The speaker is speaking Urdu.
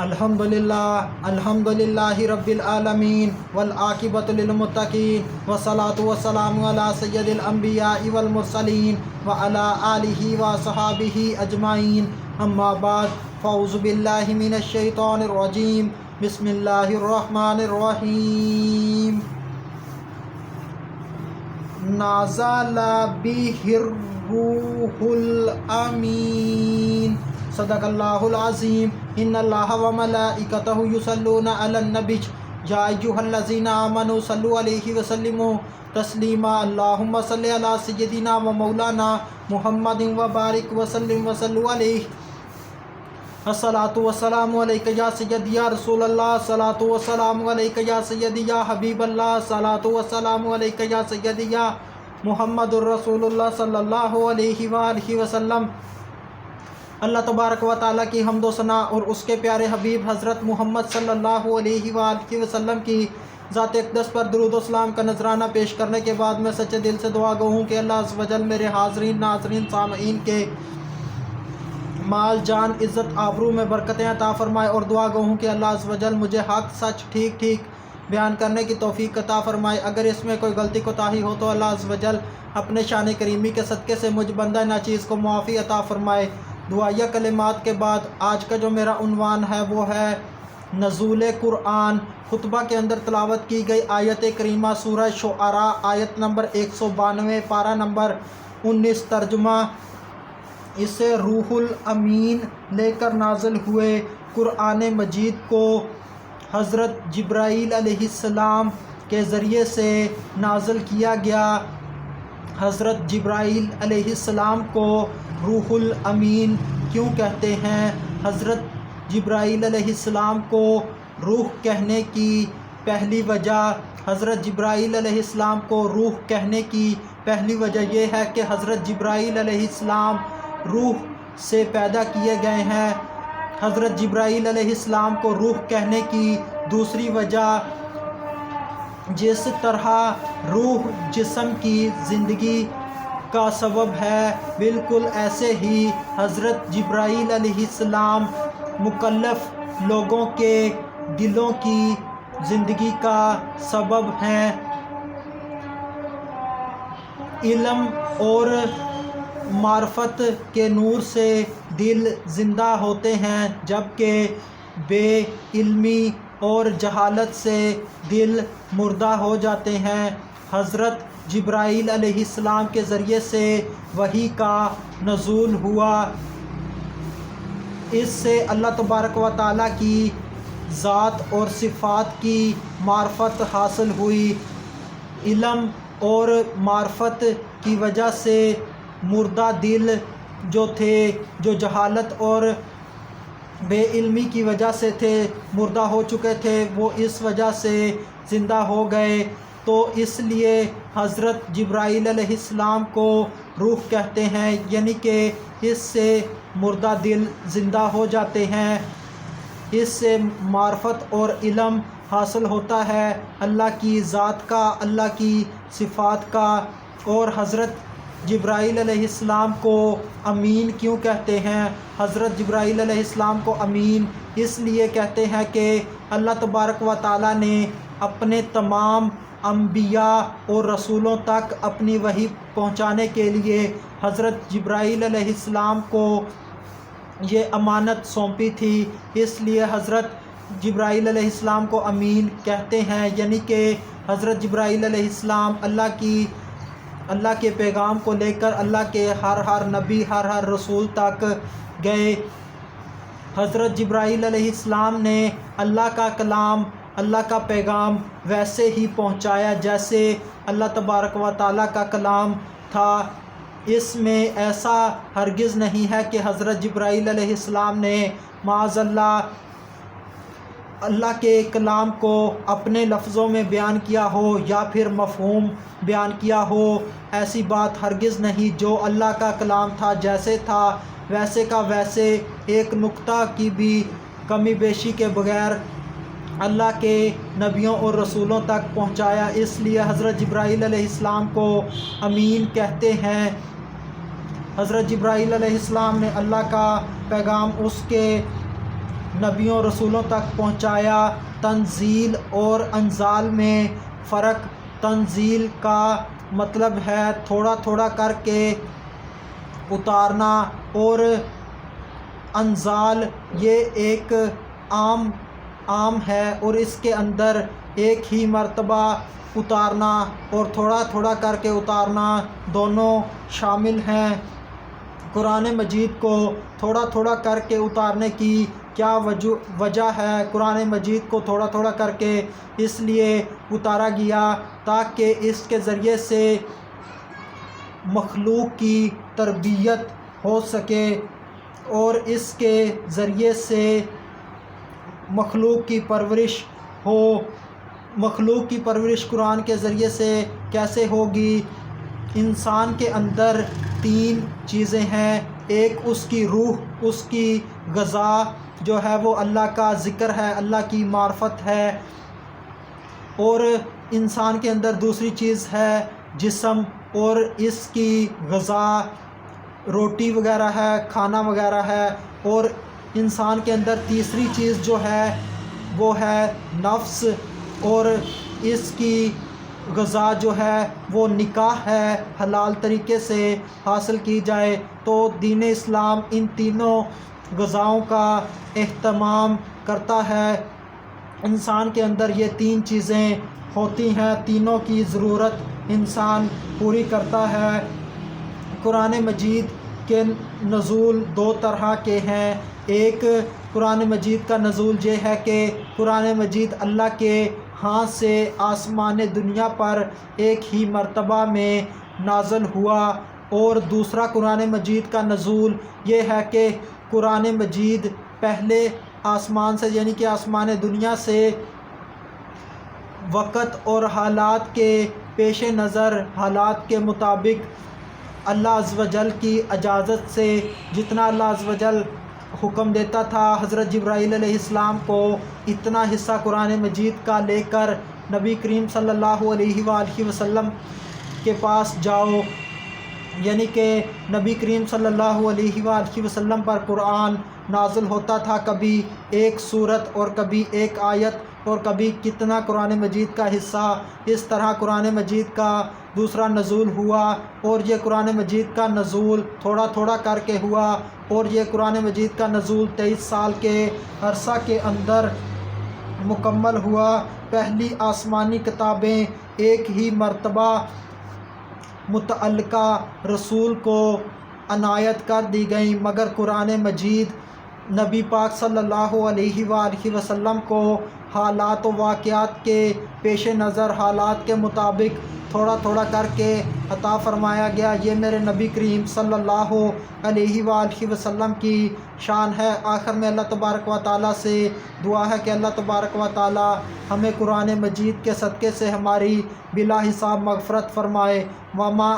الحمدللہ رب العالمین والعاقبۃ للمتقین والصلاۃ والسلام علی سید الانبیاء والمرسلین وعلی آلہ وصحبہ اجمعین، اما بعد، فاعوذ باللہ من الشیطان الرجیم، بسم اللہ الرحمن الرحیم۔ نزل بہ الروح الامین، صدق اللہ العظیم۔ ان اللہ وملائکتہ یصلون علی النبی یا ایھا الذین آمنوا صلوا علیہ وسلموا تسلیما۔ اللہم صل علی سیدنا و مولانا محمد وبارک وسلم وصلوا علیہ۔ الصلاۃ والسلام علیک یا سیدی یا رسول اللہ، الصلاۃ والسلام علیک یا سیدی یا حبیب اللہ، الصلاۃ والسلام علیک یا سیدی یا محمد الرسول اللہ صلی اللہ علیہ وآلہ وسلم۔ اللہ تبارک و تعالیٰ کی حمد و ثنا اور اس کے پیارے حبیب حضرت محمد صلی اللہ علیہ وآلہ وسلم کی ذات اقدس پر درود و سلام کا نذرانہ پیش کرنے کے بعد میں سچے دل سے دعا گو ہوں کہ اللہ عز و جل میرے حاضرین ناظرین سامعین کے مال جان عزت آبرو میں برکتیں عطا فرمائے، اور دعا گو ہوں کہ اللہ عز و جل مجھے حق سچ ٹھیک ٹھیک بیان کرنے کی توفیق عطا فرمائے۔ اگر اس میں کوئی غلطی کوتاہی ہو تو اللہ عز و جل اپنے شان کریمی کے صدقے سے مجھ بندہ ناچیز کو معافی عطا فرمائے۔ دعائیہ کلمات کے بعد آج کا جو میرا عنوان ہے وہ ہے نزول قرآن۔ خطبہ کے اندر تلاوت کی گئی آیت کریمہ سورہ شعراء آیت نمبر 192 پارہ نمبر 19، ترجمہ اس سے روح الامین لے کر نازل ہوئے قرآن مجید کو حضرت جبرائیل علیہ السلام کے ذریعے سے نازل کیا گیا۔ حضرت جبرائیل علیہ السلام کو روح الامین کیوں کہتے ہیں؟ حضرت جبرائیل علیہ السلام کو روح کہنے کی پہلی وجہ حضرت جبرائیل علیہ السلام کو روح کہنے کی پہلی وجہ یہ ہے کہ حضرت جبرائیل علیہ السلام روح سے پیدا کیے گئے ہیں۔ حضرت جبرائیل علیہ السلام کو روح کہنے کی دوسری وجہ، جس طرح روح جسم کی زندگی کا سبب ہے، بالکل ایسے ہی حضرت جبرائیل علیہ السلام مکلف لوگوں کے دلوں کی زندگی کا سبب ہیں۔ علم اور معرفت کے نور سے دل زندہ ہوتے ہیں، جبکہ بے علمی اور جہالت سے دل مردہ ہو جاتے ہیں۔ حضرت جبرائیل علیہ السلام کے ذریعے سے وحی کا نزول ہوا، اس سے اللہ تبارک و تعالیٰ کی ذات اور صفات کی معرفت حاصل ہوئی۔ علم اور معرفت کی وجہ سے مردہ دل جو تھے، جو جہالت اور بے علمی کی وجہ سے تھے، مردہ ہو چکے تھے، وہ اس وجہ سے زندہ ہو گئے۔ تو اس لیے حضرت جبرائیل علیہ السلام کو روح کہتے ہیں، یعنی کہ اس سے مردہ دل زندہ ہو جاتے ہیں، اس سے معرفت اور علم حاصل ہوتا ہے اللہ کی ذات کا، اللہ کی صفات کا۔ اور حضرت جبرائیل علیہ السلام کو امین کیوں کہتے ہیں؟ حضرت جبرائیل علیہ السلام کو امین اس لیے کہتے ہیں کہ اللہ تبارک و تعالیٰ نے اپنے تمام انبیاء اور رسولوں تک اپنی وحی پہنچانے کے لیے حضرت جبرائیل علیہ السلام کو یہ امانت سونپی تھی، اس لیے حضرت جبرائیل علیہ السلام کو امین کہتے ہیں، یعنی کہ حضرت جبرائیل علیہ السلام اللہ کے پیغام کو لے کر اللہ کے ہر نبی ہر رسول تک گئے۔ حضرت جبرائیل علیہ السلام نے اللہ کا کلام، اللہ کا پیغام ویسے ہی پہنچایا جیسے اللہ تبارک و تعالیٰ کا کلام تھا۔ اس میں ایسا ہرگز نہیں ہے کہ حضرت جبرائیل علیہ السلام نے معاذ اللہ کے کلام کو اپنے لفظوں میں بیان کیا ہو یا پھر مفہوم بیان کیا ہو، ایسی بات ہرگز نہیں۔ جو اللہ کا کلام تھا جیسے تھا ویسے کا ویسے، ایک نقطہ کی بھی کمی بیشی کے بغیر اللہ کے نبیوں اور رسولوں تک پہنچایا۔ اس لیے حضرت جبرائیل علیہ السلام کو امین کہتے ہیں۔ حضرت جبرائیل علیہ السلام نے اللہ کا پیغام اس کے نبیوں رسولوں تک پہنچایا۔ تنزیل اور انزال میں فرق۔ تنزیل کا مطلب ہے تھوڑا تھوڑا کر کے اتارنا، اور انزال یہ ایک عام ہے اور اس کے اندر ایک ہی مرتبہ اتارنا اور تھوڑا تھوڑا کر کے اتارنا دونوں شامل ہیں۔ قرآن مجید کو تھوڑا تھوڑا کر کے اتارنے کی کیا وجہ ہے؟ قرآن مجید کو تھوڑا تھوڑا کر کے اس لیے اتارا گیا تاکہ اس کے ذریعے سے مخلوق کی تربیت ہو سکے، اور اس کے ذریعے سے مخلوق کی پرورش ہو۔ مخلوق کی پرورش قرآن کے ذریعے سے کیسے ہوگی؟ انسان کے اندر 3 چیزیں ہیں۔ ایک اس کی روح، اس کی غذا جو ہے وہ اللہ کا ذکر ہے، اللہ کی معرفت ہے، اور انسان کے اندر دوسری چیز ہے جسم، اور اس کی غذا روٹی وغیرہ ہے، کھانا وغیرہ ہے، اور انسان کے اندر تیسری چیز جو ہے وہ ہے نفس، اور اس کی غذا جو ہے وہ نکاح ہے، حلال طریقے سے حاصل کی جائے۔ تو دین اسلام ان تینوں غذاؤں کا اہتمام کرتا ہے۔ انسان کے اندر یہ 3 چیزیں ہوتی ہیں، تینوں کی ضرورت انسان پوری کرتا ہے۔ قرآن مجید کے نزول 2 طرح کے ہیں۔ ایک قرآن مجید کا نزول یہ ہے کہ قرآن مجید اللہ کے ہاں سے آسمان دنیا پر ایک ہی مرتبہ میں نازل ہوا، اور دوسرا قرآن مجید کا نزول یہ ہے کہ قرآن مجید پہلے آسمان سے، یعنی کہ آسمان دنیا سے وقت اور حالات کے پیش نظر، حالات کے مطابق اللہ عز و جل کی اجازت سے جتنا اللہ عز و جل حکم دیتا تھا حضرت جبرائیل علیہ السلام کو، اتنا حصہ قرآن مجید کا لے کر نبی کریم صلی اللہ علیہ وآلہ وسلم کے پاس جاؤ، یعنی کہ نبی کریم صلی اللہ علیہ وآلہ وسلم پر قرآن نازل ہوتا تھا، کبھی ایک سورت اور کبھی ایک آیت اور کبھی کتنا قرآن مجید کا حصہ۔ اس طرح قرآن مجید کا دوسرا نزول ہوا، اور یہ قرآن مجید کا نزول تھوڑا تھوڑا کر کے ہوا، اور یہ قرآن مجید کا نزول 23 سال کے عرصہ کے اندر مکمل ہوا۔ پہلی آسمانی کتابیں ایک ہی مرتبہ متعلقہ رسول کو عنایت کر دی گئیں، مگر قرآن مجید نبی پاک صلی اللہ علیہ وآلہ وسلم کو حالات و واقعات کے پیش نظر، حالات کے مطابق تھوڑا تھوڑا کر کے عطا فرمایا گیا۔ یہ میرے نبی کریم صلی اللہ علیہ وآلہ وسلم کی شان ہے۔ آخر میں اللہ تبارک و تعالیٰ سے دعا ہے کہ اللہ تبارک و تعالیٰ ہمیں قرآن مجید کے صدقے سے ہماری بلا حساب مغفرت فرمائے۔ وما